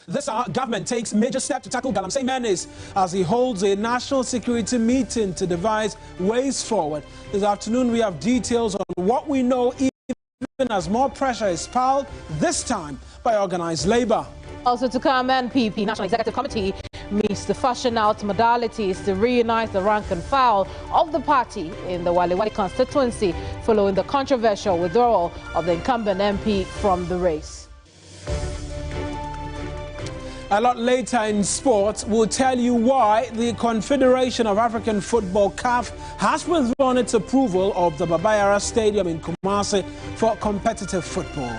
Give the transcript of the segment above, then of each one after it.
This government takes major steps to tackle Galamsey menace as he holds a national security meeting to devise ways forward. This afternoon we have details on what we know even as more pressure is piled, this time by organized labor. Also to come, NPP National Executive Committee meets to fashion out modalities to reunite the rank and file of the party in the Walewale constituency following the controversial withdrawal of the incumbent MP from the race. A lot later in sports, we'll tell you why the Confederation of African Football (CAF) has withdrawn its approval of the Baba Yara Stadium in Kumasi for competitive football.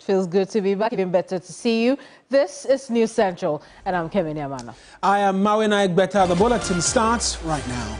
Feels good to be back, even better to see you. This is News Central, and I'm Keminni Amanor. I am Mawuena Egbeta. The bulletin starts right now.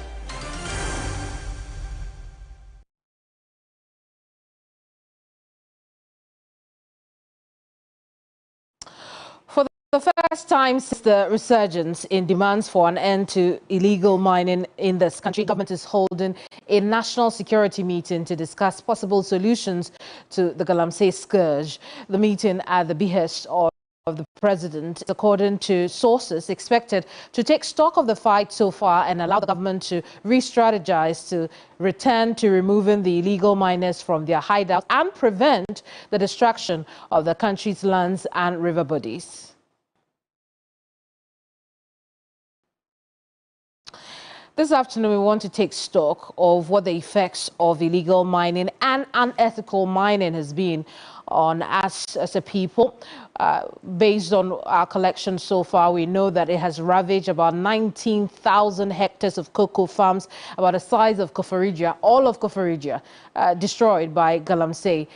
For the first time since the resurgence in demands for an end to illegal mining in this country, government is holding a national security meeting to discuss possible solutions to the Galamsey scourge. The meeting at the behest of the president is, according to sources, expected to take stock of the fight so far and allow the government to re-strategize to return to removing the illegal miners from their hideouts and prevent the destruction of the country's lands and river bodies. This afternoon, we want to take stock of what the effects of illegal mining and unethical mining has been on us as a people. Based on our collection so far, we know that it has ravaged about 19,000 hectares of cocoa farms, about the size of Koforidua, all of Koforidua, destroyed by Galamsey.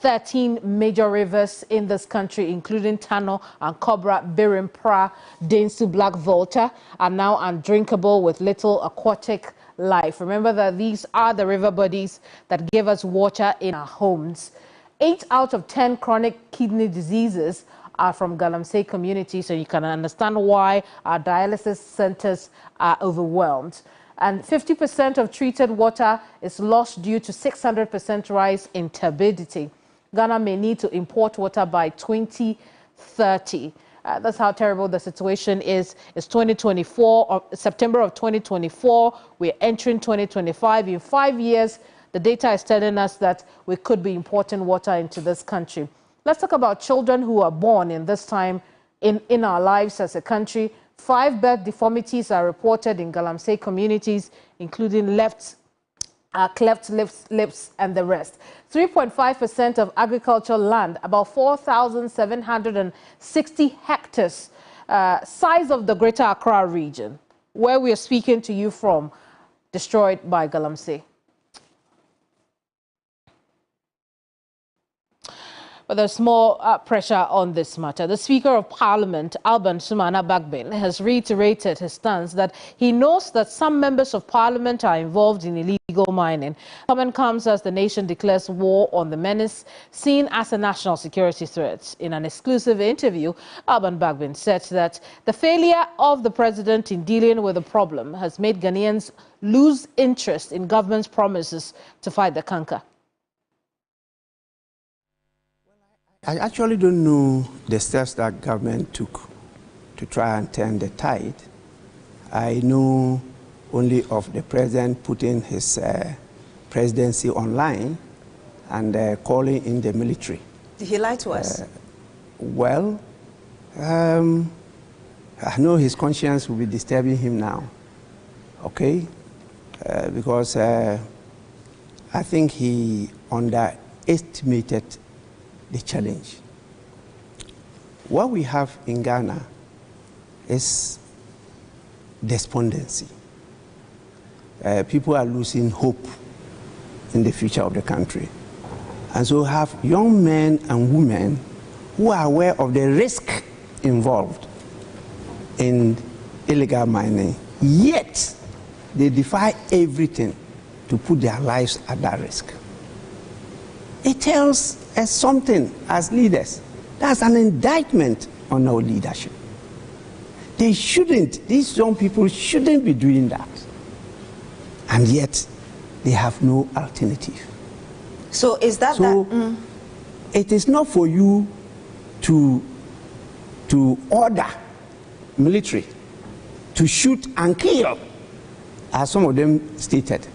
13 major rivers in this country, including Tano and Cobra, Birim, Pra, Densu, Black Volta, are now undrinkable with little aquatic life. Remember that these are the river bodies that give us water in our homes. 8 out of 10 chronic kidney diseases are from Galamsey community, so you can understand why our dialysis centers are overwhelmed. And 50% of treated water is lost due to 600% rise in turbidity. Ghana may need to import water by 2030. That's how terrible the situation is. It's 2024, or September of 2024. We're entering 2025. In 5 years, the data is telling us that we could be importing water into this country. Let's talk about children who are born in this time in our lives as a country. 5 birth deformities are reported in Galamsey communities, including cleft lips, and the rest. 3.5% of agricultural land, about 4,760 hectares, size of the Greater Accra region, where we are speaking to you from, destroyed by Galamsey. But there's more pressure on this matter. The Speaker of Parliament, Alban Sumana Bagbin, has reiterated his stance that he knows that some members of Parliament are involved in illegal mining. Comment comes as the nation declares war on the menace seen as a national security threat. In an exclusive interview, Alban Bagbin said that the failure of the president in dealing with the problem has made Ghanaians lose interest in government's promises to fight the canker. I actually don't know the steps that government took to try and turn the tide. I know only of the president putting his presidency online and calling in the military. Did he lie to us? Well, I know his conscience will be disturbing him now, okay? Because I think he underestimated the challenge. What we have in Ghana is despondency. People are losing hope in the future of the country. And so have young men and women who are aware of the risk involved in illegal mining, yet they defy everything to put their lives at that risk. It tells us something as leaders. That's an indictment on our leadership. These young people shouldn't be doing that. and yet they have no alternative. So is that it is not for you to order military to shoot and kill, as some of them stated,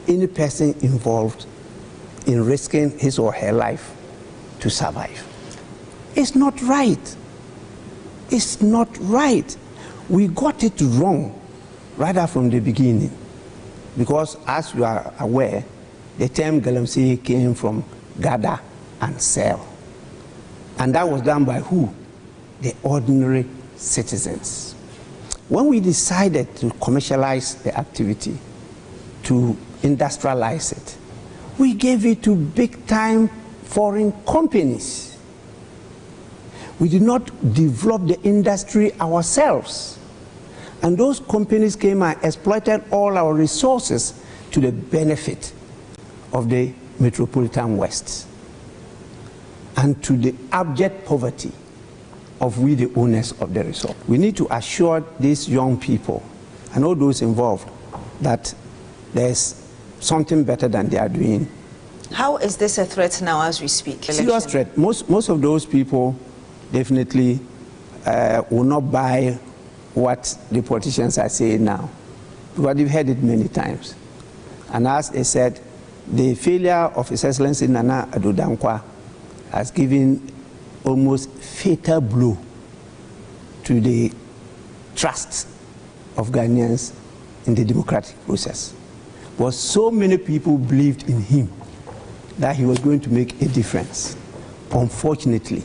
any person involved in risking his or her life to survive. It's not right. It's not right. We got it wrong rather from the beginning, because as you are aware, the term Galamsey came from gather and sell. And that was done by who? The ordinary citizens. When we decided to commercialize the activity, to industrialize it, we gave it to big-time foreign companies. We did not develop the industry ourselves. And those companies came and exploited all our resources to the benefit of the Metropolitan West and to the abject poverty of we, the owners of the resort. We need to assure these young people and all those involved that there's something better than they are doing. How is this a threat now as we speak? Serious threat. Most of those people definitely will not buy what the politicians are saying now, because they've heard it many times. And as they said, the failure of His Excellency Nana Addo Dankwa has given almost fatal blow to the trust of Ghanaians in the democratic process. But so many people believed in him that he was going to make a difference. Unfortunately,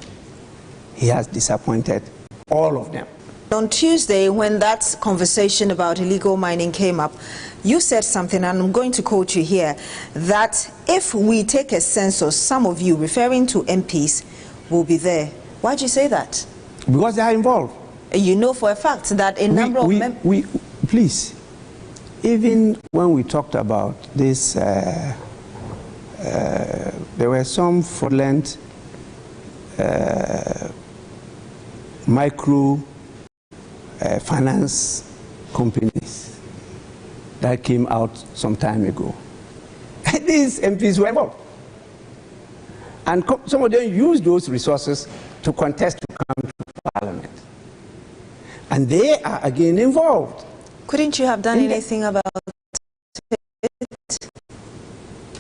he has disappointed all of them. On Tuesday, when that conversation about illegal mining came up, you said something, and I'm going to quote you here, that if we take a census, some of you, referring to MPs, will be there. Why did you say that? Because they are involved. You know for a fact that a number of members... Please, even when we talked about this, there were some fraudulent micro finance companies that came out some time ago. These MPs were involved. And some of them used those resources to contest to come to Parliament. And they are again involved. Couldn't you have done anything about it?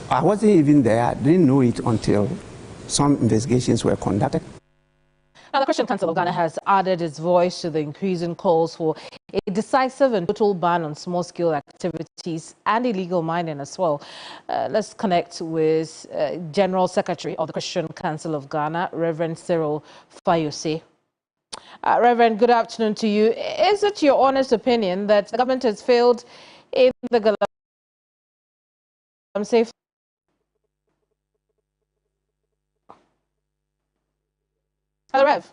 I wasn't even there. I didn't know it until some investigations were conducted. Now, the Christian Council of Ghana has added its voice to the increasing calls for a decisive and total ban on small-scale activities and illegal mining as well. Let's connect with General Secretary of the Christian Council of Ghana, Reverend Cyril Fayose. Reverend, good afternoon to you. Is it your honest opinion that the government has failed in the Galamsey? Hello, Rev.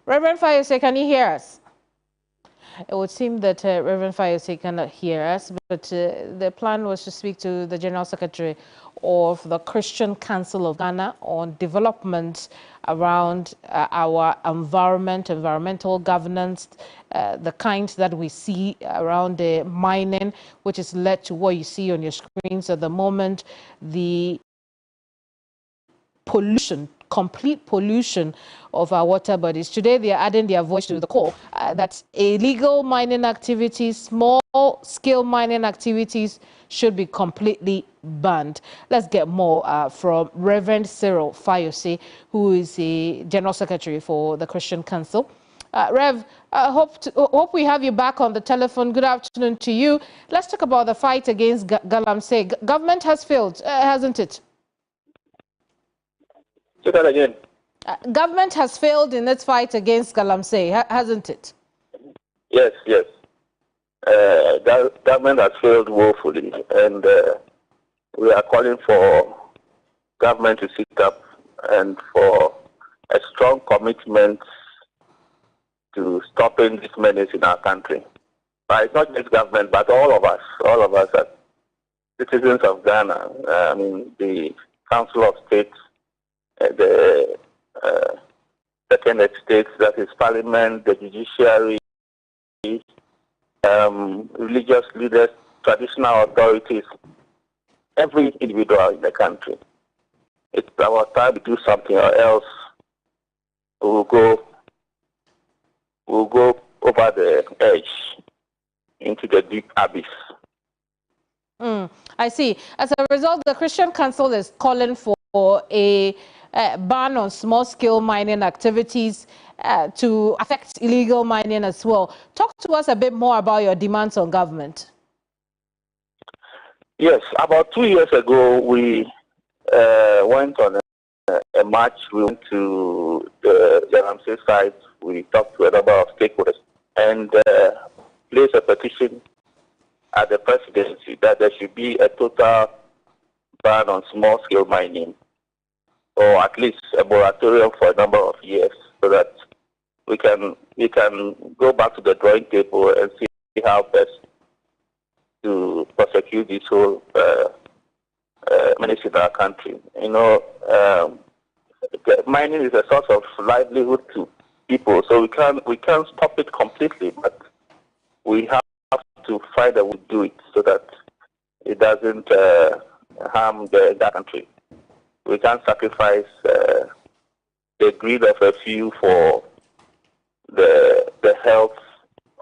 Reverend Fayose, can you hear us? It would seem that Reverend Fayose cannot hear us, but the plan was to speak to the General Secretary of the Christian Council of Ghana on development around our environment, environmental governance, the kind that we see around the mining, which has led to what you see on your screens at the moment, the pollution, complete pollution of our water bodies. Today, they are adding their voice to the call that illegal mining activities, small-scale mining activities should be completely banned. Let's get more from Reverend Cyril Fayose, who is the General Secretary for the Christian Council. Rev, hope we have you back on the telephone. Good afternoon to you. Let's talk about the fight against Galamsey. Government has failed, hasn't it? Say that again. Government has failed in its fight against Galamsey, hasn't it? Yes, yes. Government has failed woefully, and we are calling for government to sit up and for a strong commitment to stopping this menace in our country. But it's not just government, but all of us as citizens of Ghana, the Council of States, the second states, that is Parliament, the judiciary, religious leaders, traditional authorities, every individual in the country. It's our time to do something, or else we'll go over the edge into the deep abyss. I see. As a result, the Christian Council is calling for a ban on small-scale mining activities to affect illegal mining as well. Talk to us a bit more about your demands on government. Yes, about 2 years ago, we went on a march. We went to the Galamsey site. We talked to a number of stakeholders and placed a petition at the presidency that there should be a total ban on small-scale mining, or at least a moratorium for a number of years, so that we can go back to the drawing table and see how best to prosecute this whole menace in our country. You know, mining is a source of livelihood to people, so we can't stop it completely, but we have to find a way to do it so that it doesn't harm the country. We can't sacrifice the greed of a few for the health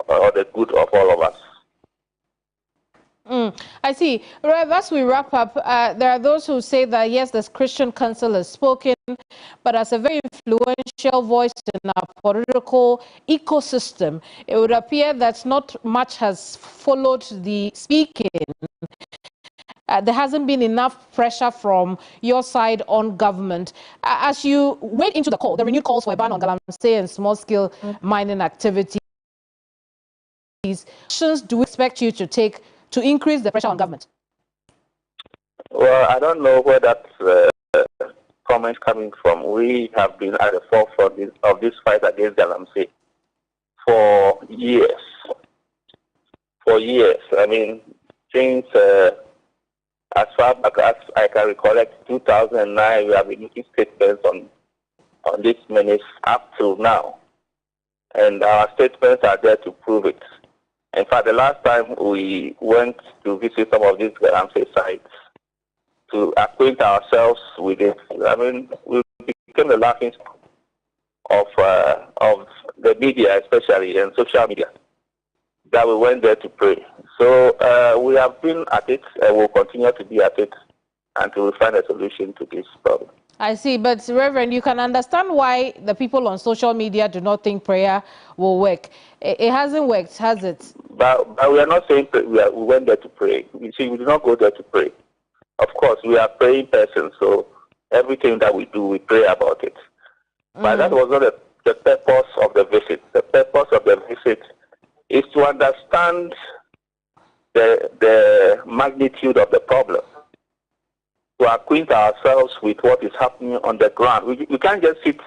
or the good of all of us. I see. Rev, as we wrap up, there are those who say that, yes, the Christian Council has spoken, but as a very influential voice in our political ecosystem, it would appear that not much has followed the speaking. There hasn't been enough pressure from your side on government. As you wade into the renewed calls for a ban on Galamsey and small-scale mining activities, actions do we expect you to take to increase the pressure on government? Well, I don't know where that comment coming from. We have been at the forefront of this fight against Galamsey for years. For years. I mean, since as far back as I can recollect, 2009, we have been making statements on this menace up to now. And our statements are there to prove it. In fact, the last time we went to visit some of these Galamsey sites to acquaint ourselves with it, I mean, we became the laughing stock of the media, especially, and social media, that we went there to pray. So we have been at it and will continue to be at it until we find a solution to this problem. I see, but Reverend, you can understand why the people on social media do not think prayer will work. It hasn't worked, has it? But we are not saying we went there to pray. You see, we did not go there to pray. Of course, we are praying persons, so everything that we do, we pray about it. But that was not the purpose of the visit. The purpose of the visit is to understand the magnitude of the problem, to acquaint ourselves with what is happening on the ground. We can't just sit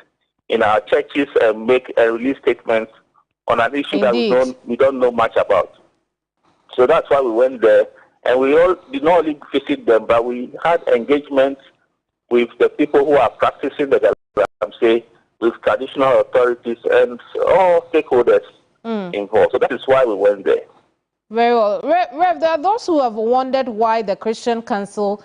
in our churches and make a release statement on an issue Indeed. that we don't know much about. So that's why we went there, and we all did not only visit them, but we had engagement with the people who are practicing the Galamsey, with traditional authorities and all stakeholders involved. So that is why we went there. Very well. Rev, there are those who have wondered why the Christian Council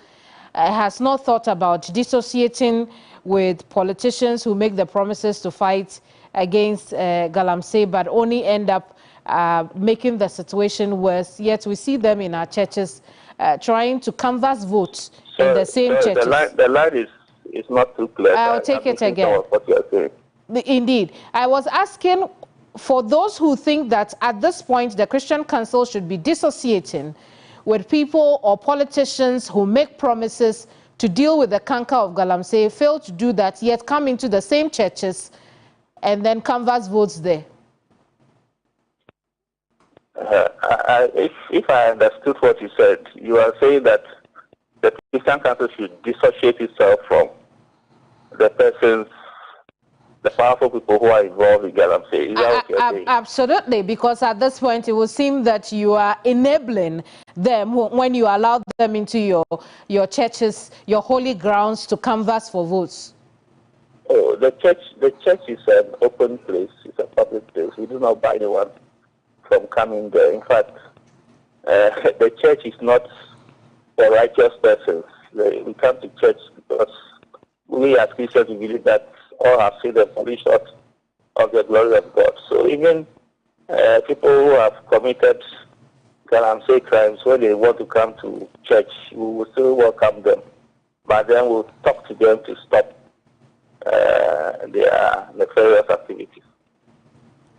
has not thought about dissociating with politicians who make the promises to fight against Galamsey, but only end up making the situation worse. Yet we see them in our churches trying to canvass votes in the same churches. The line is not too clear. I'll take it again. What you are saying. Indeed. I was asking, for those who think that at this point the Christian Council should be dissociating with people or politicians who make promises to deal with the canker of Galamsey, fail to do that, yet come into the same churches and then canvass votes there. If I understood what you said, you are saying that the Christian Council should dissociate itself from the persons, the powerful people who are involved in Galamsey. Is that what you're saying? Absolutely, because at this point it would seem that you are enabling them when you allow them into your churches, your holy grounds, to canvass for votes. Oh, the church is an open place. It's a public place. We do not buy anyone from coming there. In fact, the church is not for righteous persons. We come to church because we as Christians believe that all have seen the fully short of the glory of God. So even people who have committed Galamsey crimes, when they want to come to church, we will still welcome them. But then we'll talk to them to stop their nefarious activities.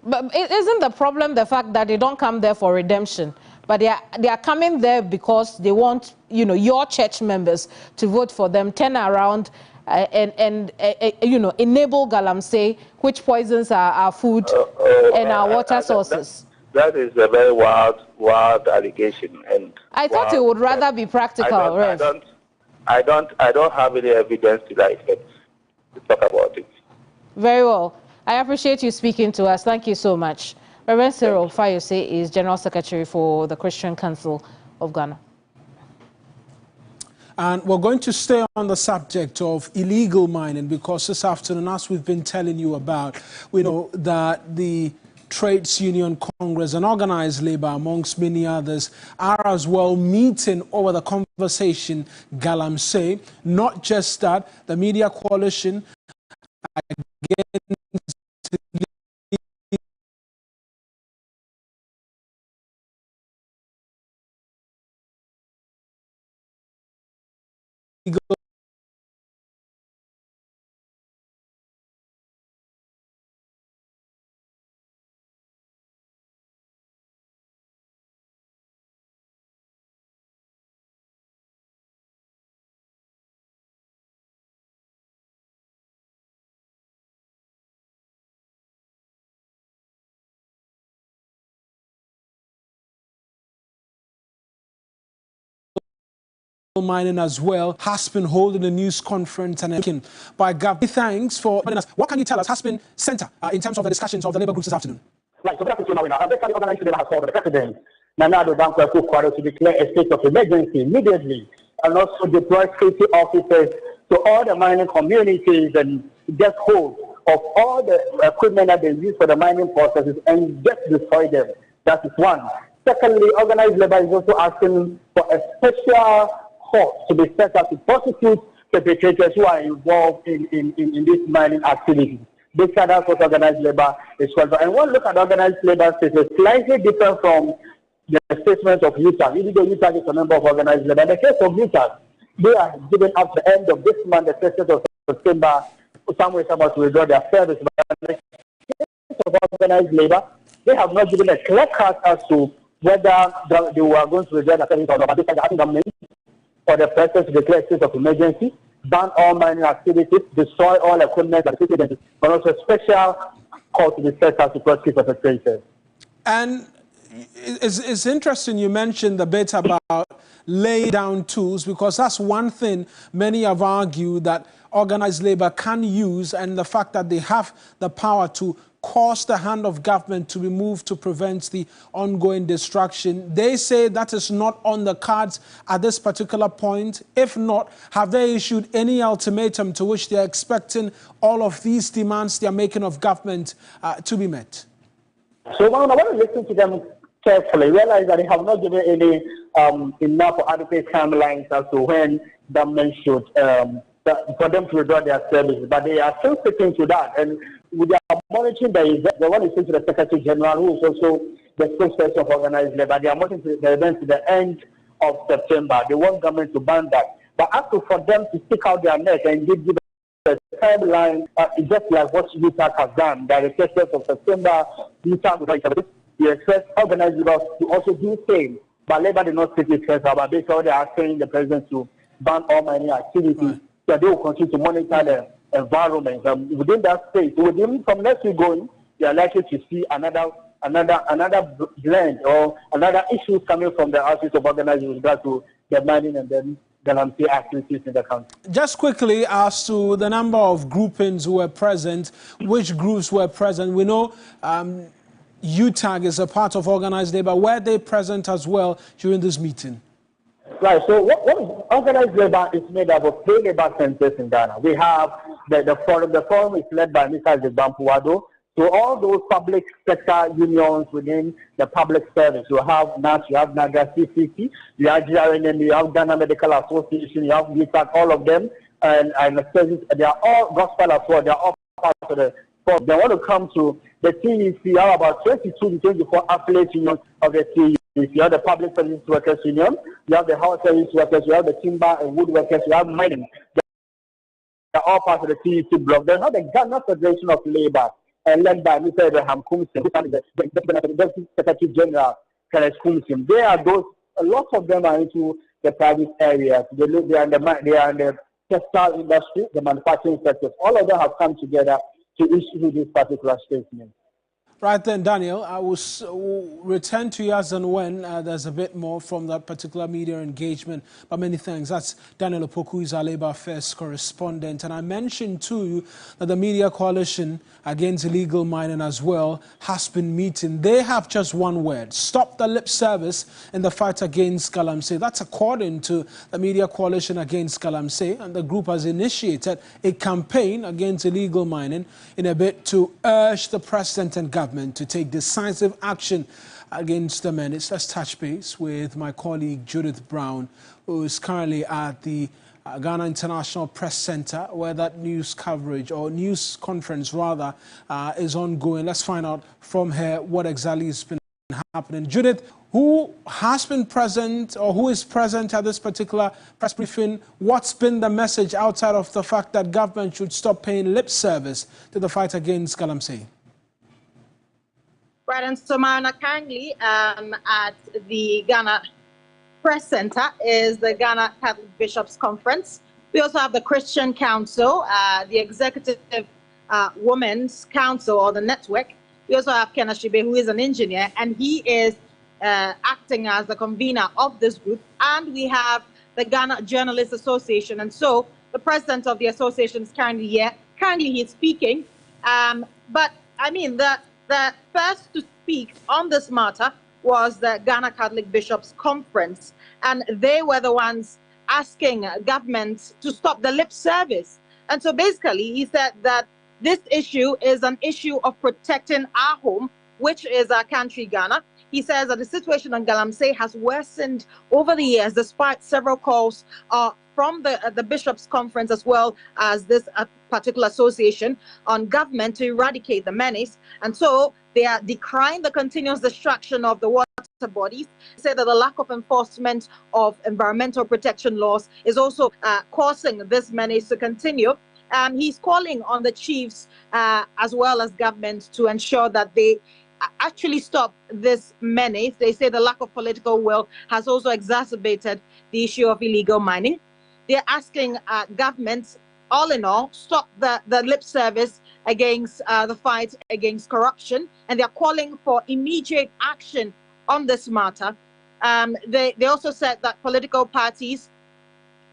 But isn't the problem the fact that they don't come there for redemption, but they are coming there because they want, your church members to vote for them, turn around and enable Galamsey, which poisons our food and our water sources? That is a very wild allegation, and I thought it would rather be practical. I don't have any evidence to that effect to talk about it. Very well. I appreciate you speaking to us. Thank you so much. Reverend Cyril Fayose is General Secretary for the Christian Council of Ghana. And we're going to stay on the subject of illegal mining because this afternoon, as we've been telling you about, we know that the Trades Union Congress and organized labor, amongst many others, are as well meeting over the conversation Galamsey. Not just that, the media coalition against mining as well has been holding a news conference and by Gav. Thanks for joining us. What can you tell us has been center in terms of the discussions of the labor groups this afternoon? Right, so that's what Mawuena. The organized labor has called the president, Nana Addo Dankwa, to declare a state of emergency immediately and also deploy safety officers to all the mining communities and get hold of all the equipment that they use for the mining processes and just destroy them. That is one. Secondly, organized labor is also asking for a special court to be set up to prosecute perpetrators who are involved in this mining activity. This kind of organized labor is called. And one look at organized labor is slightly different from the statement of Utah. Usually Utah is a member of organized labor. In the case of Utah, they are given up the end of this month, the 30th of September, somewhere about to withdraw their service. But in the case of organized labor, they have not given a clear cut as to whether they were going to withdraw their service or not. But I think for the president to declare a state of emergency, ban all mining activities, destroy all equipment and citizens, but also a special court to be set up to prosecute perpetrators. And it's interesting you mentioned the bit about lay down tools, because that's one thing many have argued that organized labor can use, and the fact that they have the power to cause the hand of government to be moved to prevent the ongoing destruction. They say that is not on the cards at this particular point. If not, have they issued any ultimatum to which they're expecting all of these demands they're making of government to be met? So when I listen to them carefully, realize that they have not given any enough or adequate timelines as to when government should for them to withdraw their services, but they are still sticking to that. And we are monitoring the one is to the Secretary General, who is also the spokesperson of organized labor. They are monitoring the event to the end of September. They want government to ban that. But as for them to stick out their neck and give a timeline, just like what Utah has done, the 30th of September, Utah would like to expect organized labor to also do the same. But labor did not speak with us about basically they are asking the president to ban all mining activities. Right. So they will continue to monitor the environment. Within that space, within from next week going, they are likely to see another blend or another issues coming from the office of organizing with regard to the mining and then Galamsey activities in the country. Just quickly, as to the number of groupings who were present, which groups were present, we know UTAG is a part of organized labor. Were they present as well during this meeting? Right, so what organized labor is made up of 3 labor centers in Ghana. We have the forum. The forum is led by Mr. Addo. to all those public sector unions within the public service. You have NAS, you have NAGA, CCC, you have GRNM, you have Ghana Medical Association, you have GTAC, all of them, and they are all gospel as well. They are all part of the. They want to come to the TEC. You have about 22 to 24 affiliate unions of the TEC. You have the Public Service Workers Union, you have the House Service Workers, you have the Timber and Wood Workers, you have Mining. They are all part of the TEC bloc. There's not the Ghana Federation of Labour, led by Mr. Abraham Kumsim, the Secretary General, Kenneth Kumsim. They are those. A lot of them are into the private areas. They are in the textile industry, the manufacturing sectors. All of them have come together to issue this particular statement. Right then, Daniel, I will return to you as and when there's a bit more from that particular media engagement. But many thanks. That's Daniel Opoku, who is our Labour Affairs correspondent. And I mentioned to you that the Media Coalition Against Illegal Mining as well has been meeting. They have just one word: stop the lip service in the fight against Galamsey. That's according to the Media Coalition Against Galamsey. And the group has initiated a campaign against illegal mining in a bid to urge the President and government to take decisive action against the menace. Let's touch base with my colleague Judith Brown, who is currently at the Ghana International Press Center, where that news coverage, or news conference rather, is ongoing. Let's find out from her what exactly has been happening. Judith, who has been present, or who is present at this particular press briefing? What's been the message outside of the fact that government should stop paying lip service to the fight against Galamsey? Right, and so Mawuena, currently at the Ghana Press Center is the Ghana Catholic Bishops Conference. We also have the Christian Council, the Executive Women's Council, or the network. We also have Ken Ashibe, who is an engineer, and he is acting as the convener of this group. And we have the Ghana Journalists Association. And so the president of the association is currently here. Currently, he's speaking. But, I mean, the first to speak on this matter was the Ghana Catholic Bishops Conference, and they were the ones asking government to stop the lip service. And so basically he said that this issue is an issue of protecting our home, which is our country, Ghana. He says that the situation on Galamsey has worsened over the years, despite several calls from the Bishops' Conference, as well as this particular association, on government to eradicate the menace. And so they are decrying the continuous destruction of the water bodies. They say that the lack of enforcement of environmental protection laws is also causing this menace to continue. He's calling on the chiefs as well as government to ensure that they actually stop this menace. They say the lack of political will has also exacerbated the issue of illegal mining. They're asking governments, all in all, stop the lip service against the fight against corruption, and they're calling for immediate action on this matter. They also said that political parties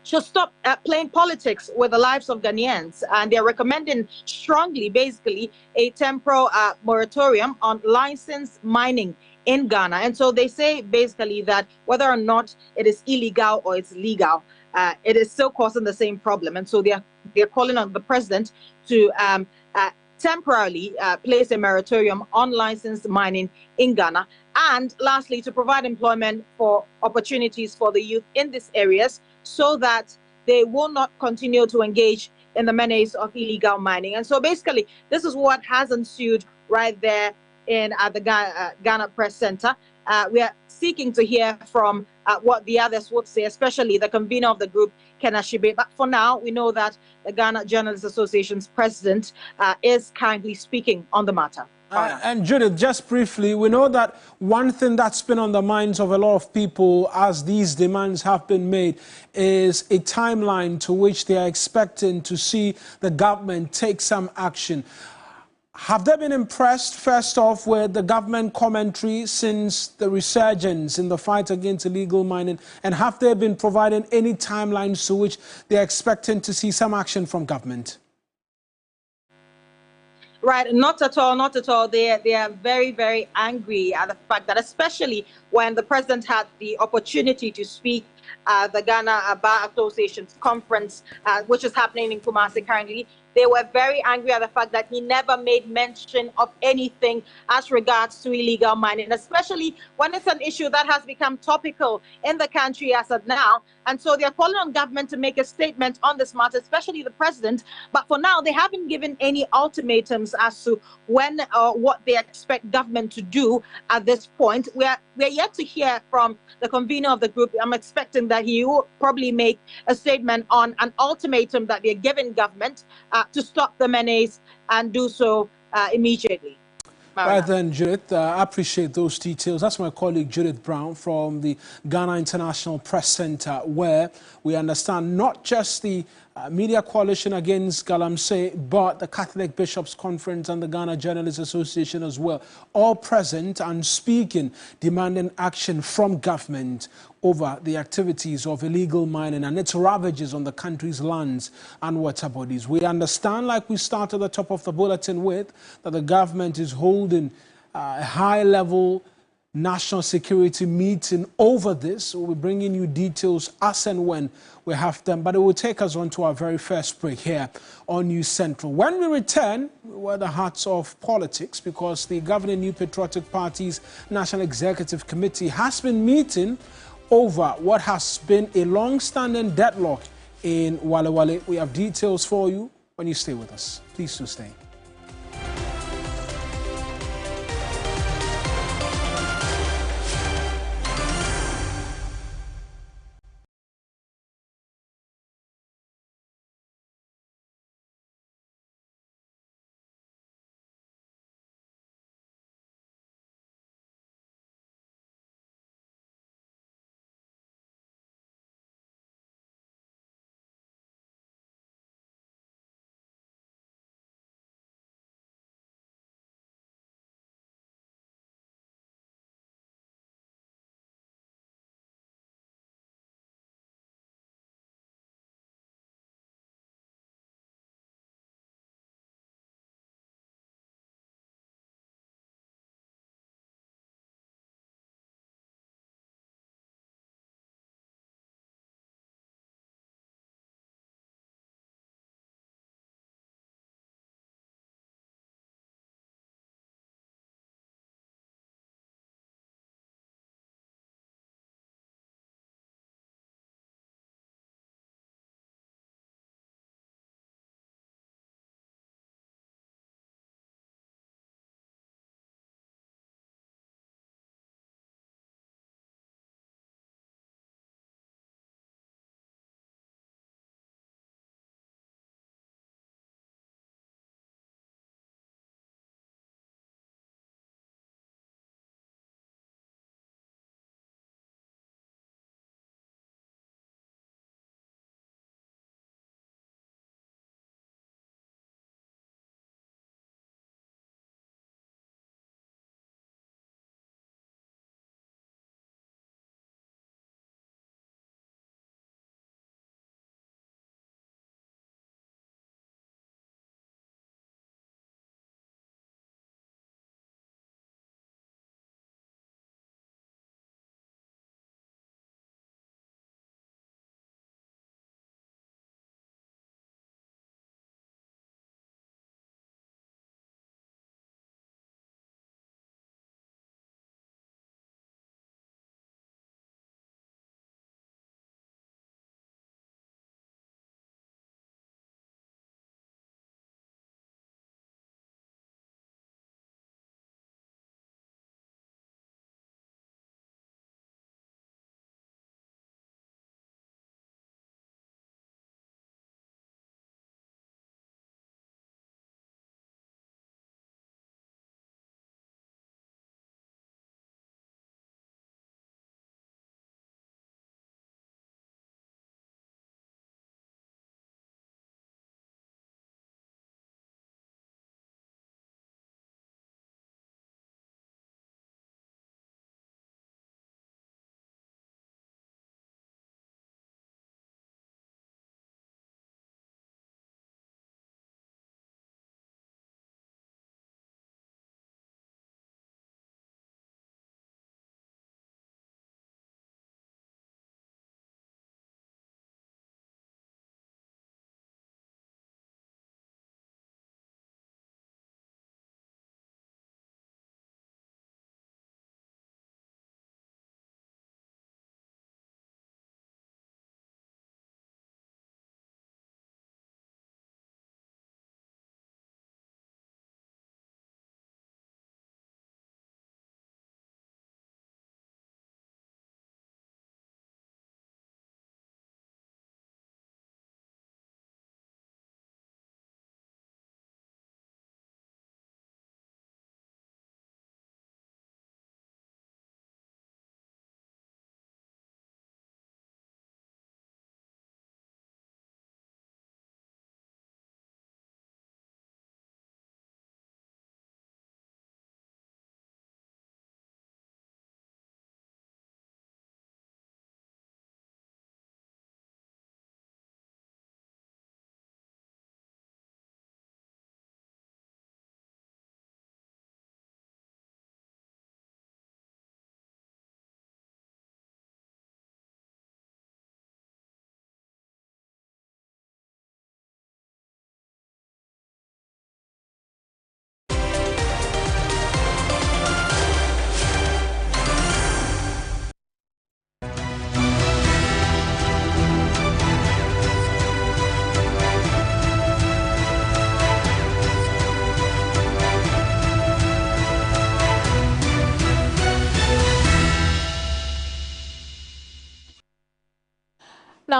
should stop playing politics with the lives of Ghanaians, and they're recommending strongly, basically, a temporal moratorium on licensed mining in Ghana. And so they say basically that whether or not it is illegal or it's legal, it is still causing the same problem. And so they're calling on the president to temporarily place a moratorium on licensed mining in Ghana, and lastly, to provide employment for opportunities for the youth in these areas, so that they will not continue to engage in the menace of illegal mining. And so basically, this is what has ensued right there in the Ghana Press Center. We are seeking to hear from what the others would say, especially the convener of the group, Ken Ashibe. But for now, we know that the Ghana Journalists Association's president is currently speaking on the matter. And Judith, just briefly, we know that one thing that's been on the minds of a lot of people as these demands have been made is a timeline to which they are expecting to see the government take some action. Have they been impressed, first off, with the government commentary since the resurgence in the fight against illegal mining? And have they been providing any timelines to which they are expecting to see some action from government? Right, not at all, not at all. They are very, very angry at the fact that, especially when the president had the opportunity to speak the Ghana Bar Association's conference, which is happening in Kumasi currently. They were very angry at the fact that he never made mention of anything as regards to illegal mining, especially when it's an issue that has become topical in the country as of now. And so they're calling on government to make a statement on this matter, especially the president. But for now, they haven't given any ultimatums as to when or what they expect government to do at this point. We're yet to hear from the convener of the group. I'm expecting that he will probably make a statement on an ultimatum that they're giving government to stop the menace and do so immediately. Mawuena. Right then, Judith, I appreciate those details. That's my colleague Judith Brown from the Ghana International Press Center, where we understand not just the media coalition against Galamsey, but the Catholic Bishops' Conference and the Ghana Journalists Association as well, all present and speaking, demanding action from government over the activities of illegal mining and its ravages on the country's lands and water bodies. We understand, like we started at the top of the bulletin with, that the government is holding a high-level national security meeting over this. We'll be bringing you details as and when we have them, but it will take us on to our very first break here on News Central. When we return, we're at the hearts of politics, because the governing New Patriotic Party's National Executive Committee has been meeting over what has been a long-standing deadlock in Walewale. We have details for you when you stay with us. Please do stay.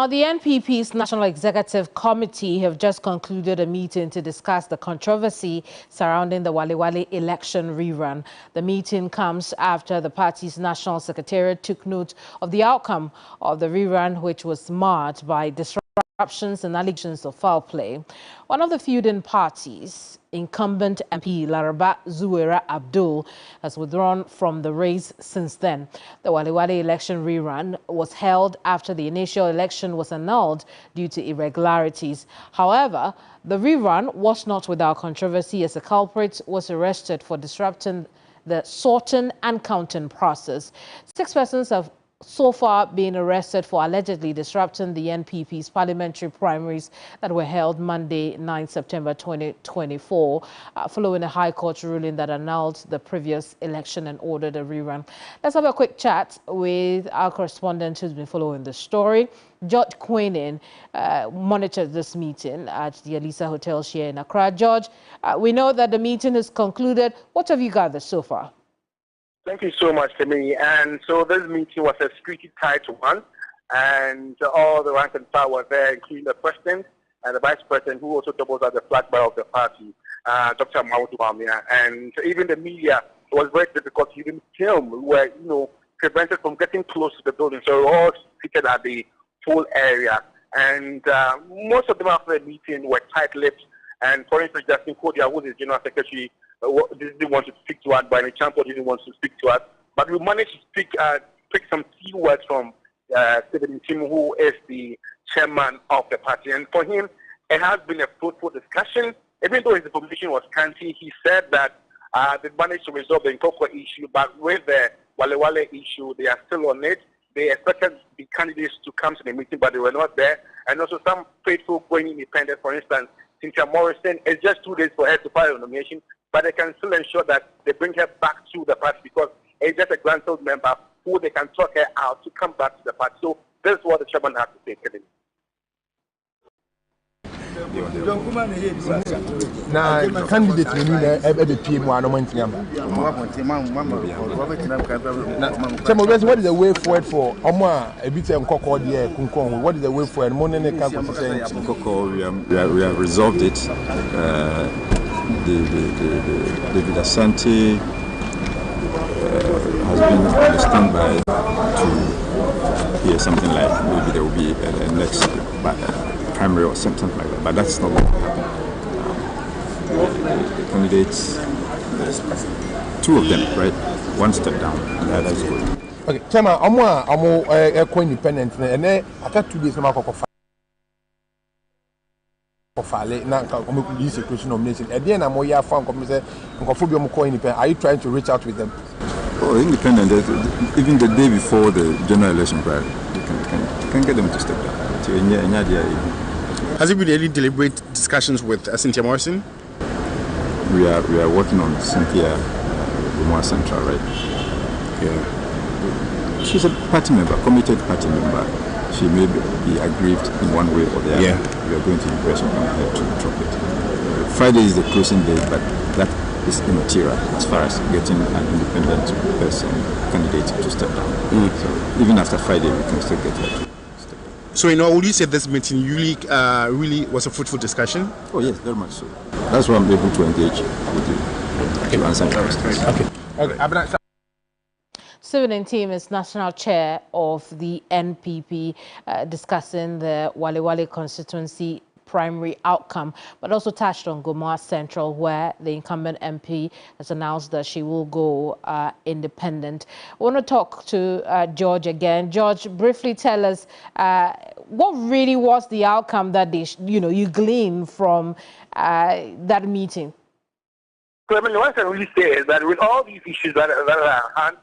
Now, the NPP's National Executive Committee have just concluded a meeting to discuss the controversy surrounding the Walewale election rerun. The meeting comes after the party's National Secretariat took note of the outcome of the rerun, which was marred by disruptions and allegations of foul play. One of the feuding parties, incumbent MP Laraba Zuwera Abdul, has withdrawn from the race since then. The Walewale election rerun was held after the initial election was annulled due to irregularities. However, the rerun was not without controversy as a culprit was arrested for disrupting the sorting and counting process. 6 persons have so far been arrested for allegedly disrupting the NPP's parliamentary primaries that were held Monday, 9 September 2024, following a High Court ruling that annulled the previous election and ordered a rerun. Let's have a quick chat with our correspondent who's been following the story. George Queenan monitored this meeting at the Elisa Hotel here in Accra. George, we know that the meeting is concluded. What have you gathered so far? Thank you so much, Keminni. And so this meeting was a security-tight one, and all the rank and file were there, including the president and the vice president, who also doubles as the flag bearer of the party, Dr. Mawuena Egbeta. And even the media was very difficult to even film. We were, prevented from getting close to the building, so we were all seated at the full area. And most of them after the meeting were tight-lipped. And for instance, Justin Kodia, who is the General Secretary, didn't want to speak to us. By any chance, didn't want to speak to us. But we managed to pick some key words from Stephen Tim, who is the chairman of the party. And for him, it has been a fruitful discussion. Even though his information was scanty, he said that they managed to resolve the Nkoko issue, but with the Walewale issue, they are still on it. They expected the candidates to come to the meeting, but they were not there. And also some faithful going independent, for instance, Cynthia Morrison, it's just 2 days for her to file a nomination, but they can still ensure that they bring her back to the party because it's just a grandchild member who they can talk her out to come back to the party. So this is what the chairman has to say, Kevin. Now, candidate what is the way forward for Asamoah Gyan and Nkoko there? What is the way forward? We have resolved it. David Asante has been on standby to hear something like maybe there will be a next primary or something like that, but that's not going to happen. The candidates, 2 of them, right? 1 step down, and the other is good. Okay, Chairman, I'm independent, and then I got 2 days use a question nomination. At the end, I'm here for independent. Are you trying to reach out with them? Oh, independent. Even the day before the general election, you can get them to step down. Has it been any deliberate discussions with Cynthia Morrison? We are working on Cynthia more central, right? Yeah. She's a party member, committed party member. She may be aggrieved in one way or the other. Yeah. We are going to impress on her to drop it. Friday is the closing day, but that is immaterial as far as getting an independent person candidate to step down. So even after Friday, we can still get her. So, would you say this meeting really was a fruitful discussion? Oh, yes, very much so. That's why I'm able to engage with you to answer your questions. Okay. Stephen Tim is national chair of the NPP, discussing the Walewale constituency primary outcome, but also touched on Gomoa Central, where the incumbent MP has announced that she will go independent. I want to talk to George again. George, briefly tell us what really was the outcome that you gleaned from that meeting. So, what I can really say is that with all these issues that are at hand,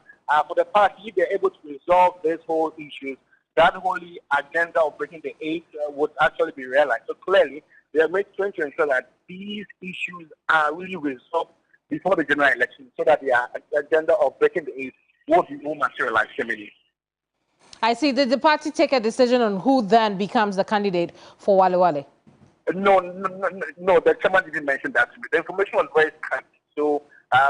for the party, they're able to resolve this whole issue. That whole agenda of breaking the 8 would actually be realized. So clearly, they are trying to ensure that these issues are really resolved before the general election, so that the agenda of breaking the 8 won't be more materialized. I see. Did the party take a decision on who then becomes the candidate for Walewale? No. The chairman didn't mention that to me. The information was very scant. So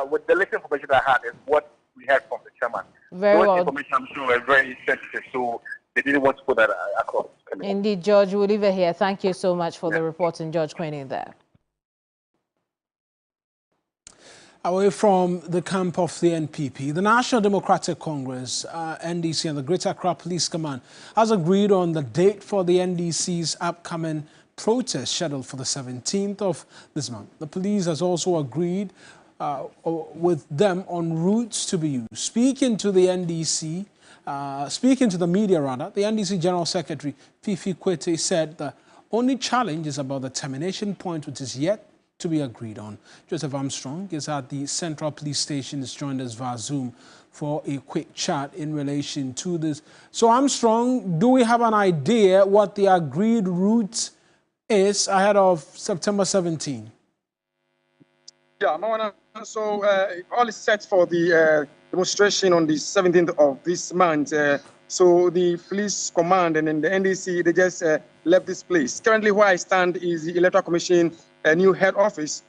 with the latest information I had is what we heard from the chairman. Very well. Information, I'm sure, are very sensitive. So they didn't want to put that across. Indeed, George, we'll leave it here. Thank you so much for the reporting, George Keminni there. Away from the camp of the NPP, the National Democratic Congress, NDC, and the Greater Accra Police Command has agreed on the date for the NDC's upcoming protest scheduled for the 17th of this month. The police has also agreed with them on routes to be used. Speaking to the NDC, speaking to the media rather, the NDC General Secretary Fifi Kwete said the only challenge is about the termination point, which is yet to be agreed on. Joseph Armstrong is at the Central Police Station, has joined us via Zoom for a quick chat in relation to this. So Armstrong, do we have an idea what the agreed route is ahead of September 17? Yeah, Mawuena, so all is set for the demonstration on the 17th of this month. So the police command and then the NDC, they just left this place. Currently where I stand is the Electoral Commission new head office.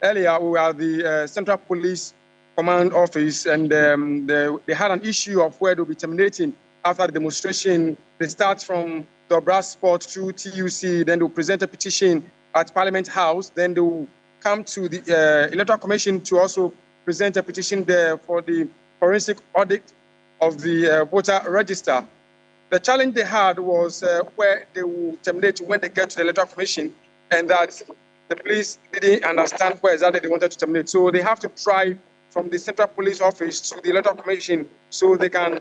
Earlier we were at the Central Police Command office, and they had an issue of where they'll be terminating after the demonstration. They start from the Brass Sport to TUC, then they'll present a petition at Parliament House, then they'll come to the Electoral Commission to also present a petition there for the forensic audit of the voter register. The challenge they had was where they will terminate when they get to the Electoral Commission, and that the police didn't understand where exactly they wanted to terminate. So they have to drive from the Central Police Office to the Electoral Commission so they can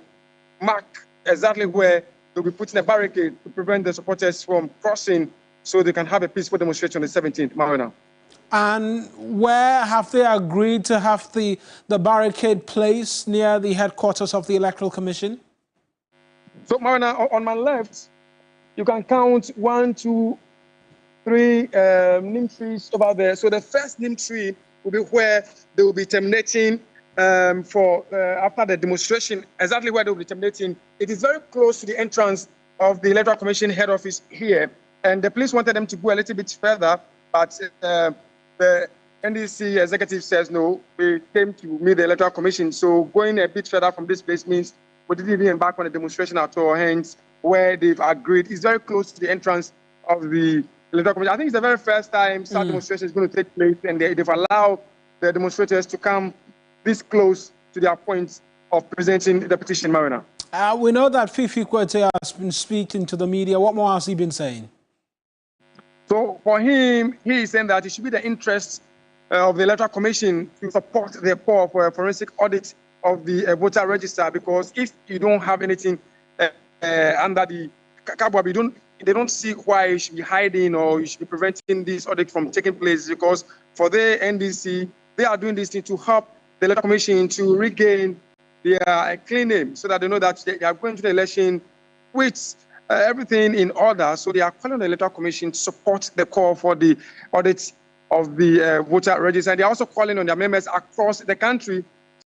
mark exactly where they'll be putting a barricade to prevent the supporters from crossing so they can have a peaceful demonstration on the 17th, Mawuena. And where have they agreed to have the barricade placed near the headquarters of the Electoral Commission? So, Mawuena, on my left, you can count 1, 2, 3 neem trees over there. So the first neem tree will be where they will be terminating for after the demonstration. Exactly where they will be terminating. It is very close to the entrance of the Electoral Commission head office here. And the police wanted them to go a little bit further, but the NDC executive says no, we came to meet the Electoral Commission. So going a bit further from this place means we didn't even embark on a demonstration at all. Hence, where they've agreed is very close to the entrance of the Electoral Commission. I think it's the very first time such demonstration is going to take place, and they've allowed the demonstrators to come this close to their point of presenting the petition, Mawuena. We know that Fifi Kwete has been speaking to the media. What more has he been saying? So for him, he is saying that it should be the interest of the Electoral Commission to support the call for a forensic audit of the voter register, because if you don't have anything under the cupboard, they don't see why you should be hiding or you should be preventing this audit from taking place, because for the NDC, they are doing this thing to help the Electoral Commission to regain their clean name so that they know that they are going to the election with everything in order. So they are calling on the Electoral Commission to support the call for the audit of the voter register. And they are also calling on their members across the country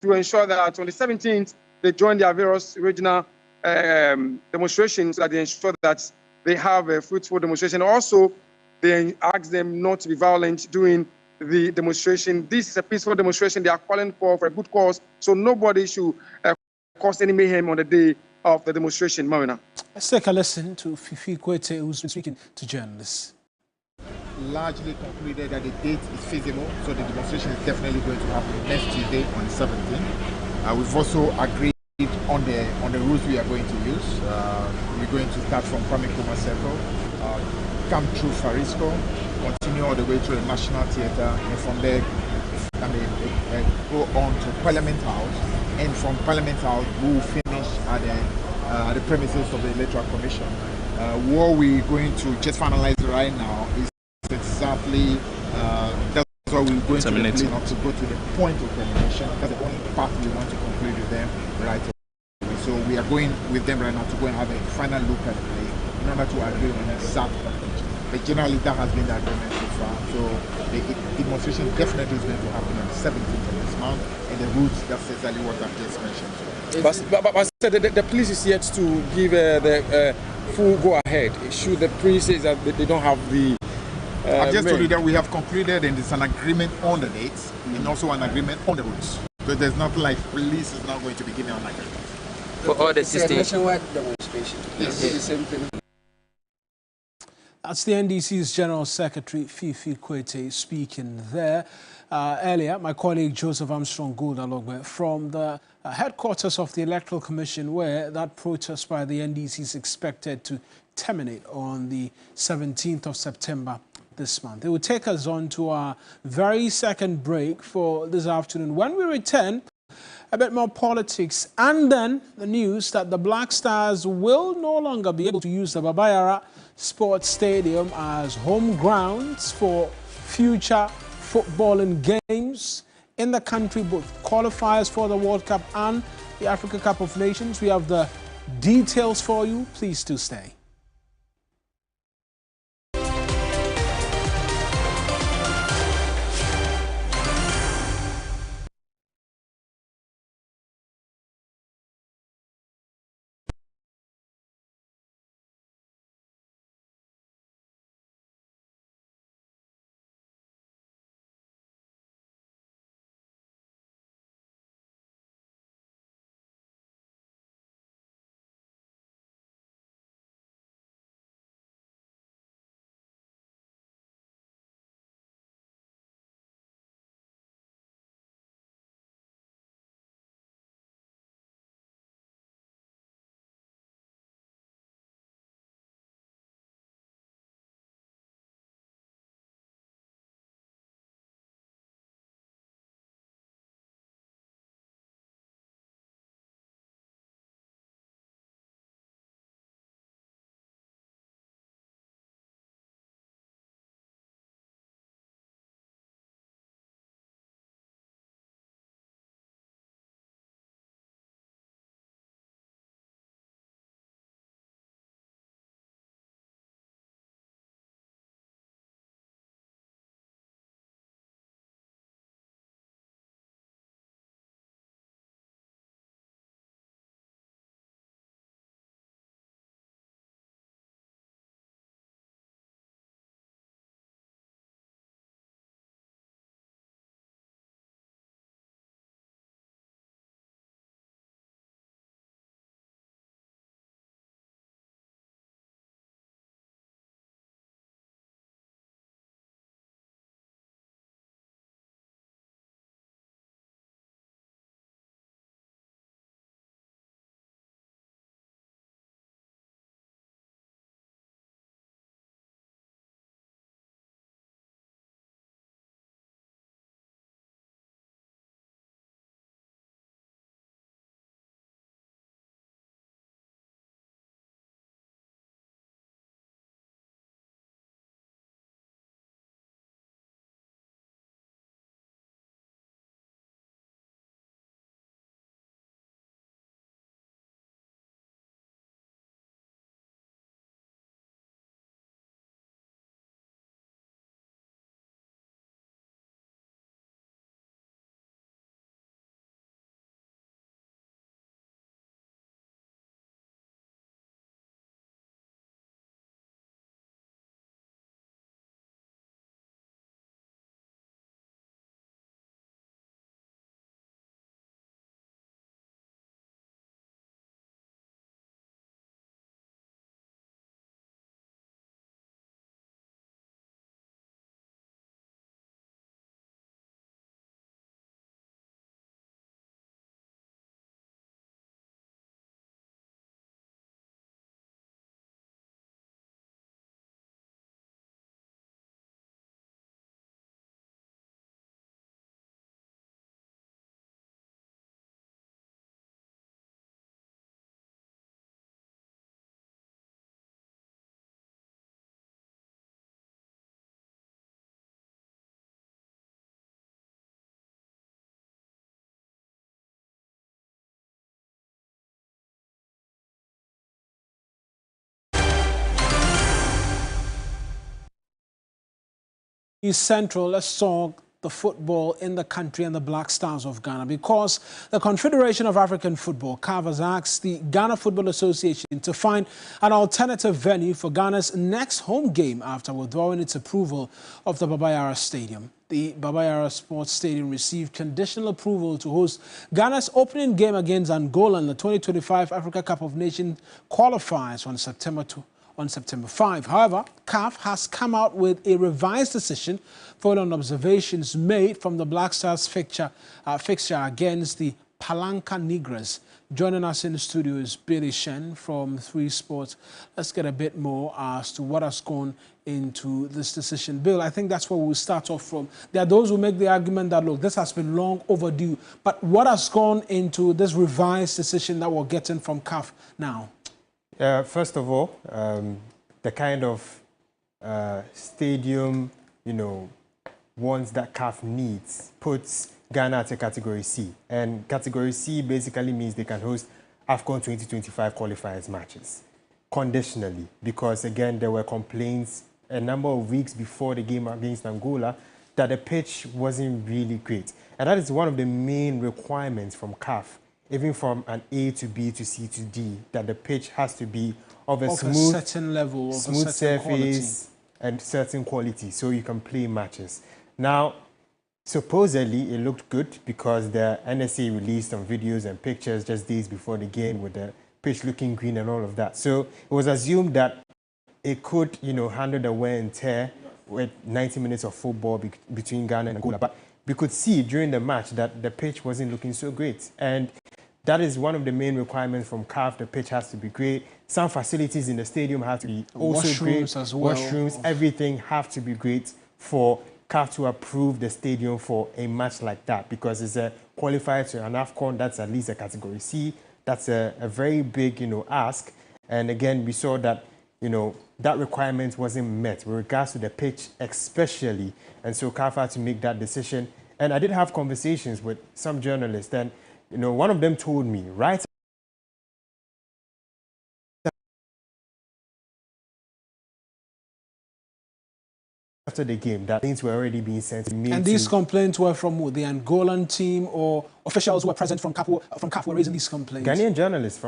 to ensure that on the 17th, they join their various regional demonstrations so that they ensure that they have a fruitful demonstration. Also, they ask them not to be violent during the demonstration. This is a peaceful demonstration. They are calling for a good cause, so nobody should cause any mayhem on the day of the demonstration, Mawuena. Let's take a listen to Fifi Kwete, who's been speaking to journalists. Largely concluded that the date is feasible, so the demonstration is definitely going to happen next Tuesday on the 17th. We've also agreed on the routes we are going to use. We're going to start from Kwame Nkrumah Circle, come through Farisco, continue all the way to the National Theatre, and from there go on to Parliament House, and from Parliament House we will finish at the premises of the Electoral Commission. What we're going to just finalize right now is exactly that's what we're going to do, not to go to the point of termination. That's the only part we want to conclude with them right away. So we are going with them right now to go and have a final look at the place in order to agree on exact package. But generally that has been the agreement so far. So the demonstration definitely is going to happen on the 17th of this month, and the routes, that's exactly what I've just mentioned. But the police is yet to give the full go-ahead. Should the police say that they don't have the... I've just told you that we have concluded, and there's an agreement on the dates and also an agreement on the routes. So there's not like police is not going to be giving an agreement. For all the 16. participation. Yes. The same thing. That's the NDC's General Secretary, Fifi Kwete, speaking there. Earlier, my colleague Joseph Armstrong Gould from the headquarters of the Electoral Commission, where that protest by the NDC is expected to terminate on the 17th of September this month. It will take us on to our very second break for this afternoon. When we return, a bit more politics, and then the news that the Black Stars will no longer be able to use the Babayara Sports Stadium as home grounds for future footballing games in the country, both qualifiers for the World Cup and the Africa Cup of Nations. We have the details for you. Please do stay. Central, let's talk the football in the country and the Black Stars of Ghana, because the Confederation of African Football, CAF, has asked the Ghana Football Association to find an alternative venue for Ghana's next home game after withdrawing its approval of the Baba Yara Stadium. The Baba Yara Sports Stadium received conditional approval to host Ghana's opening game against Angola in the 2025 Africa Cup of Nations qualifiers on September 5. However, CAF has come out with a revised decision following observations made from the Black Stars fixture against the Palanca Negras. Joining us in the studio is Billy Shen from 3 Sports. Let's get a bit more as to what has gone into this decision. Bill, I think that's where we'll start off from. There are those who make the argument that, look, this has been long overdue. But what has gone into this revised decision that we're getting from CAF now? First of all, the kind of stadium, ones that CAF needs puts Ghana at a Category C. And Category C basically means they can host AFCON 2025 qualifiers matches conditionally, because, again, there were complaints a number of weeks before the game against Angola that the pitch wasn't really great. And that is one of the main requirements from CAF, even from an A to B to C to D, that the pitch has to be of a smooth, certain level, smooth surface and certain quality, so you can play matches. Now, supposedly, it looked good because the NSA released some videos and pictures just days before the game with the pitch looking green and all of that. So it was assumed that it could, handle the wear and tear with 90 minutes of football between Ghana and Angola. But we could see during the match that the pitch wasn't looking so great. And that is one of the main requirements from CAF. The pitch has to be great. Some facilities in the stadium have to be also great. Washrooms as well. Washrooms, everything have to be great for CAF to approve the stadium for a match like that, because it's a qualifier to an AFCON. That's at least a Category C. That's a very big, ask. And again, we saw that, that requirement wasn't met with regards to the pitch especially. And so CAF had to make that decision. And I did have conversations with some journalists, and, one of them told me, right after the game, that things were already being sent to me. And these complaints were from the Angolan team, or officials who were present from CAF were raising these complaints? Ghanaian journalists,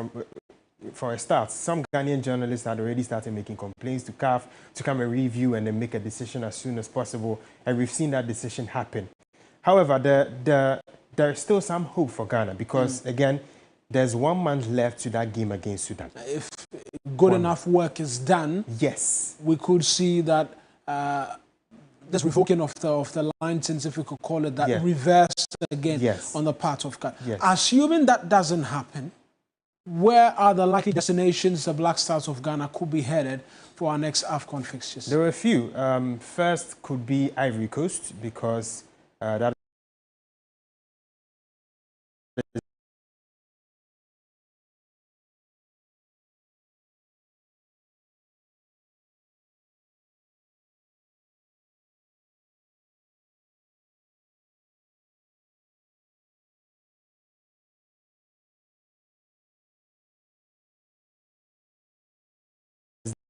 for a start, some Ghanaian journalists had already started making complaints to CAF to come and review and then make a decision as soon as possible. And we've seen that decision happen. However, there is still some hope for Ghana because, again, there's 1 month left to that game against Sudan. If good enough work is done, yes, we could see that this revoking of the license, if we could call it that, reversed again on the part of Ghana. Yes. Assuming that doesn't happen, where are the likely destinations the Black Stars of Ghana could be headed for our next AFCON fixtures? There are a few. First could be Ivory Coast, because that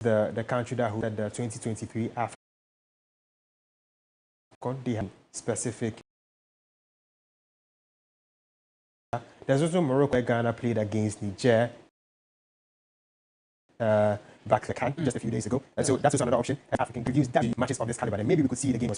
the country that hosted the 2023 AFCON. They have specific. There's also Morocco, where Ghana played against Niger back to camp just a few days ago. And so that's also another option. And African could use that matches of this caliber, and maybe we could see the game.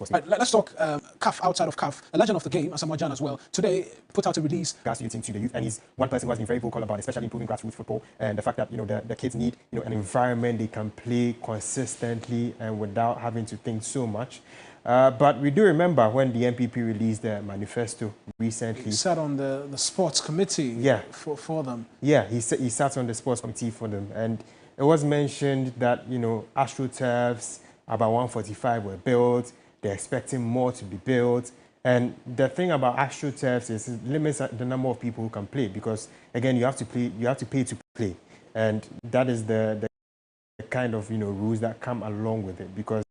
Right, let's talk CAF outside of CAF. A legend of the game, Asamoah Gyan as well, today put out a release. Grassroots into the youth, and he's one person who has been very vocal about especially improving grassroots football and the fact that the kids need an environment they can play consistently and without having to think so much. But we do remember when the NPP released their manifesto recently. He sat on the sports committee for them. Yeah, he sat on the sports committee for them, and it was mentioned that AstroTurfs, about 145 were built. They're expecting more to be built. And the thing about AstroTurfs is it limits the number of people who can play because, again, you have to pay to play. And that is the kind of, rules that come along with it because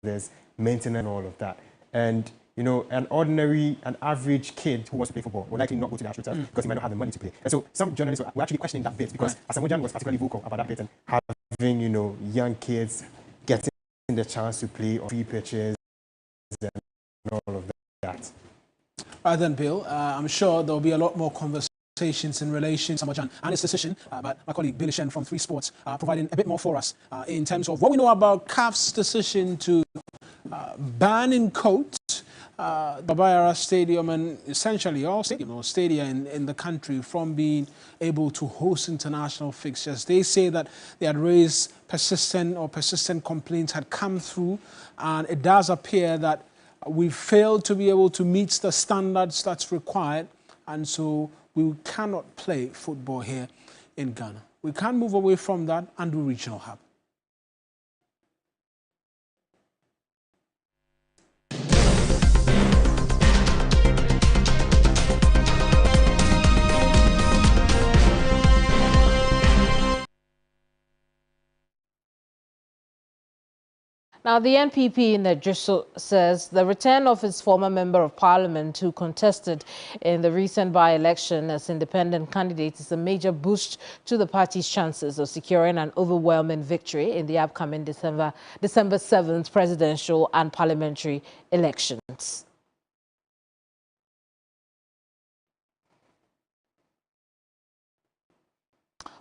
there's maintenance and all of that. And, an average kid who wants to play football will likely not go to the AstroTurf because he might not have the money to play. And so some journalists were actually questioning that bit because Asamoah Gyan was particularly vocal about that bit and having, young kids getting the chance to play on free pitches and all of that. Then, Bill, I'm sure there'll be a lot more conversations in relation to Asamoah Gyan and his decision, but my colleague Billy Shen from 3 Sports providing a bit more for us in terms of what we know about CAF's decision to ban in court Babayara Stadium and essentially all stadia in the country from being able to host international fixtures. They say that they had raised persistent complaints had come through, and it does appear that we failed to be able to meet the standards that's required, and so we cannot play football here in Ghana. We can't move away from that and do regional hub. Now, the NPP in Ejisu says the return of its former member of parliament who contested in the recent by-election as independent candidate is a major boost to the party's chances of securing an overwhelming victory in the upcoming December 7th presidential and parliamentary elections.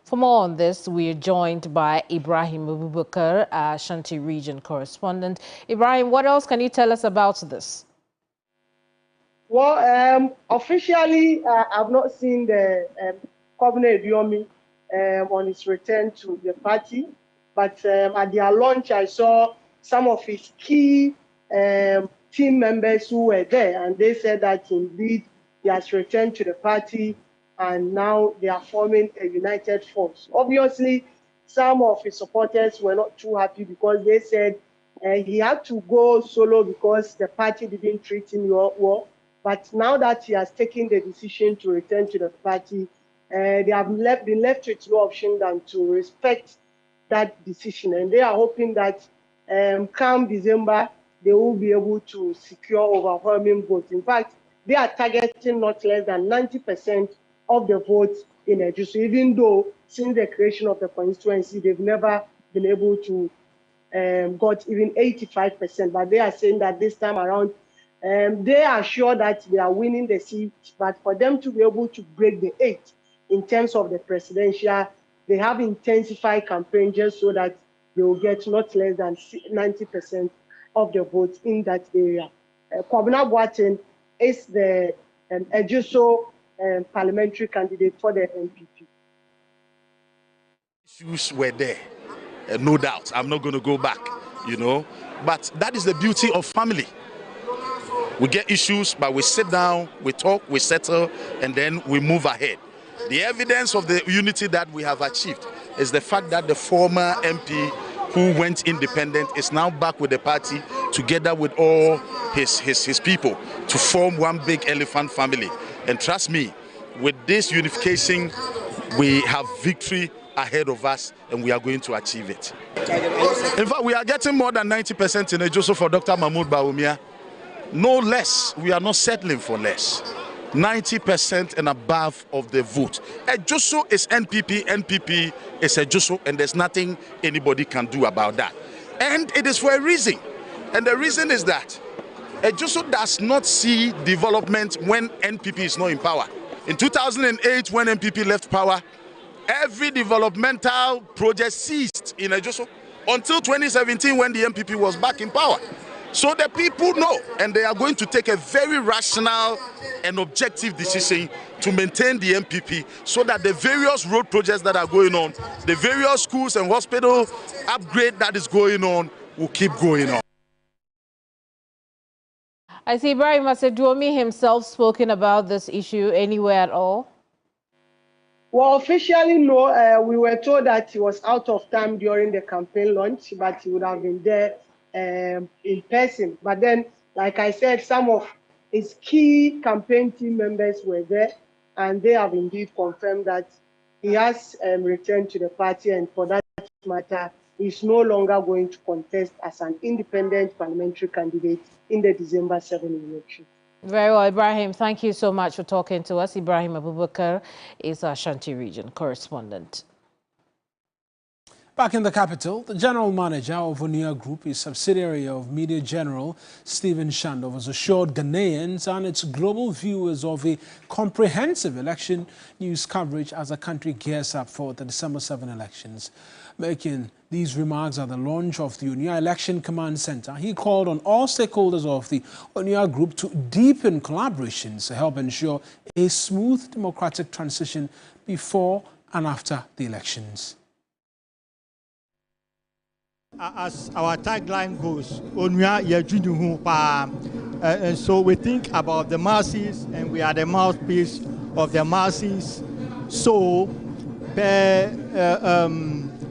For more on this, we are joined by Ibrahim Abubakar, Ashanti region correspondent. Ibrahim, what else can you tell us about this? Well, officially, I've not seen the Keminni Amanor on his return to the party, but at their launch, I saw some of his key team members who were there, and they said that indeed he has returned to the party, and now they are forming a united force. Obviously, some of his supporters were not too happy because they said he had to go solo because the party didn't treat him well. But now that he has taken the decision to return to the party, they have been left with no option than to respect that decision. And they are hoping that come December, they will be able to secure overwhelming votes. In fact, they are targeting not less than 90% of the votes in Ejisu, even though since the creation of the constituency, they've never been able to got even 85%. But they are saying that this time around, they are sure that they are winning the seat, but for them to be able to break the 8 in terms of the presidential, they have intensified campaign just so that they will get not less than 90% of the votes in that area. Kwabena Boateng is the Ejisu parliamentary candidate for the NPP. Issues were there, no doubt. I'm not going to go back, but that is the beauty of family. We get issues, but we sit down, we talk, we settle, and then we move ahead. The evidence of the unity that we have achieved is the fact that the former MP who went independent is now back with the party together with all his people to form one big elephant family. And trust me, with this unification, we have victory ahead of us and we are going to achieve it. In fact, we are getting more than 90% in Ejisu for Dr. Mahmoud Bawumia. No less. We are not settling for less. 90% and above of the vote. Ejisu is NPP, NPP is Ejisu, and there's nothing anybody can do about that. And it is for a reason. And the reason is that Ejisu does not see development when NPP is not in power. In 2008, when NPP left power, every developmental project ceased in Ejisu until 2017 when the NPP was back in power. So the people know, and they are going to take a very rational and objective decision to maintain the NPP so that the various road projects that are going on, the various schools and hospital upgrade that is going on will keep going on. I see Ibrahim Aseduomi himself spoken about this issue anywhere at all? Well, officially, no. We were told that he was out of time during the campaign launch, but he would have been there in person. But then, like I said, some of his key campaign team members were there, and they have indeed confirmed that he has returned to the party, and for that matter, he's no longer going to contest as an independent parliamentary candidate in the December 7 election. Very well, Ibrahim. Thank you so much for talking to us. Ibrahim Abubakar is our Ashanti region correspondent. Back in the capital, the general manager of Onua Group, a subsidiary of Media General Stephen Shandov, has assured Ghanaians and its global viewers of a comprehensive election news coverage as the country gears up for the December 7 elections. Making these remarks at the launch of the Onua Election Command Center, he called on all stakeholders of the Onua Group to deepen collaborations to help ensure a smooth democratic transition before and after the elections. As our tagline goes, Onua Yejunihu Pa, and so we think about the masses, and we are the mouthpiece of the masses. So, per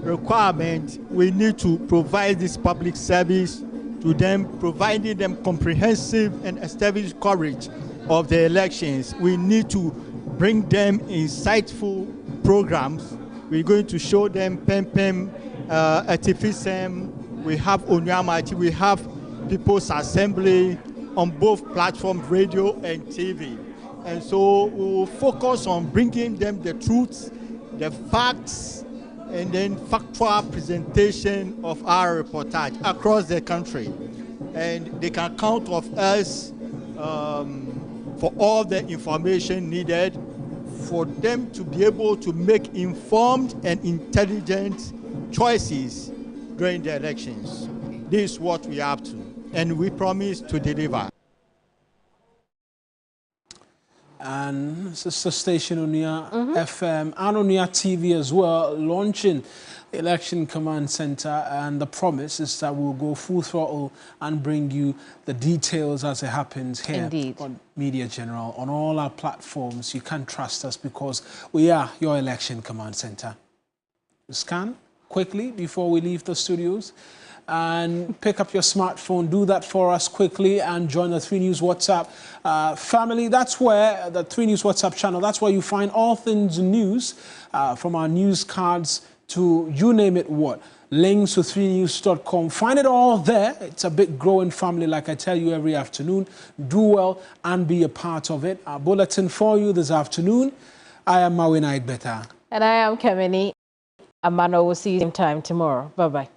requirement, we need to provide this public service to them, providing them comprehensive and established coverage of the elections. We need to bring them insightful programs. We're going to show them PEM, Artificem, we have Onua, we have People's Assembly on both platforms, radio and TV. And so we will focus on bringing them the truths, the facts, and then factual presentation of our reportage across the country. And they can count on us for all the information needed for them to be able to make informed and intelligent choices during the elections. This is what we have to, and we promise to deliver. And sister station Onua FM and Onua TV as well, launching Election Command Center, and the promise is that we'll go full throttle and bring you the details as it happens here on Media General, on all our platforms. You can trust us because we are your Election Command Center. Scan quickly before we leave the studios and pick up your smartphone. Do that for us quickly and join the 3 News WhatsApp family. That's where the 3 News WhatsApp channel, that's where you find all things news, from our news cards to you name it what. Links to 3news.com. Find it all there. It's a big growing family, like I tell you every afternoon. Do well and be a part of it. Our bulletin for you this afternoon. I am Mawuena Egbeta. And I am Keminni Amanor. We'll see you same time tomorrow. Bye-bye.